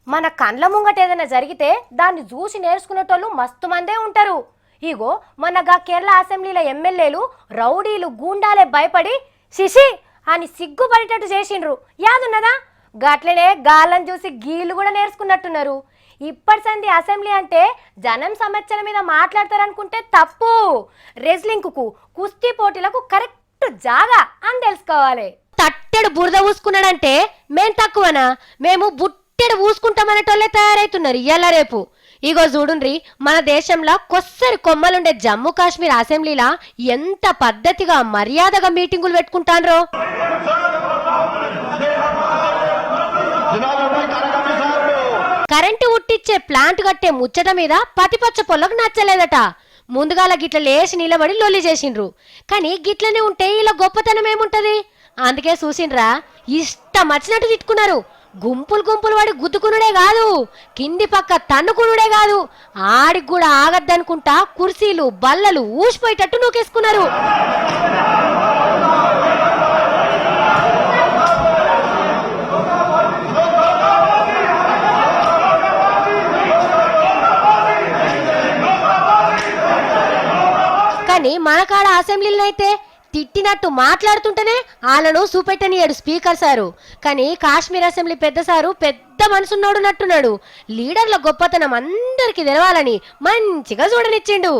మన కండ్ల ముంగట ఏదైనా జరిగితే దాన్ని చూసి నేర్చుకునేటోళ్ళు మస్తు మందే ఉంటారు. ఇగో మొన్నగా కేరళ అసెంబ్లీలో ఎమ్మెల్యేలు రౌడీలు గూండాలే భయపడి శిశి అని సిగ్గుపడేటట్టు చేసిండ్రు. యాదున్నదా? గట్లనే గాళ్ళని చూసి గీళ్ళు కూడా నేర్చుకున్నట్టున్నారు. ఇప్పటి సంది అసెంబ్లీ అంటే జనం సమస్యల మీద మాట్లాడతారనుకుంటే తప్పు. రెజ్లింగ్కు కుస్తీ పోటీలకు కరెక్ట్ జాగా అని తెలుసుకోవాలి. తట్టెడు బురద ఊసుకున్నాడంటే మేం తక్కువనా? మేము బుట్టెడు ఊసుకుంటామనేటోళ్ళే తయారైతున్నారు ఇయ్యాల రేపు. ఇగో చూడుండ్రి, మన దేశంలో కొස්සరి కొమ్మలుండే జమ్మూ కాశ్మీర్ అసెంబ్లీలా ఎంత పద్ధతిగా మర్యాదగా మీటింగులు పెట్టుకుంటాన్రో. కరెంటు ఉట్టిచ్చే ప్లాంట్ కట్టే ముచ్చట మీద పతిపచ్చ పొల్లకు నచ్చలేదట. ముందుగాల గిట్ల లేచి నిలబడి లొల్లి చేసిండ్రు. కానీ గిట్లనే ఉంటే ఇలా గొప్పతనం ఏముంటది? అందుకే చూసిండ్రా, ఇష్టం వచ్చినట్టు తిట్టుకున్నారు. గుంపులు గుంపులు వాడి గుద్దుకునుడే కాదు, కింది పక్క తన్నుకునుడే కాదు, ఆడికి కూడా ఆగద్దనుకుంటా కుర్చీలు బల్లలు ఊసిపోయేటట్టు నూకేసుకున్నారు. కానీ మన కాడ అసెంబ్లీలో అయితే తిట్టినట్టు మాట్లాడుతుంటేనే వాళ్ళను చూపెట్టనియాడు స్పీకర్ సారు. కానీ కాశ్మీర్ అసెంబ్లీ పెద్ద సారు పెద్ద మనసున్నోడు నట్టున్నాడు. లీడర్ల గొప్పతనం అందరికి తెలవాలని మంచిగా చూడనిచ్చిండు.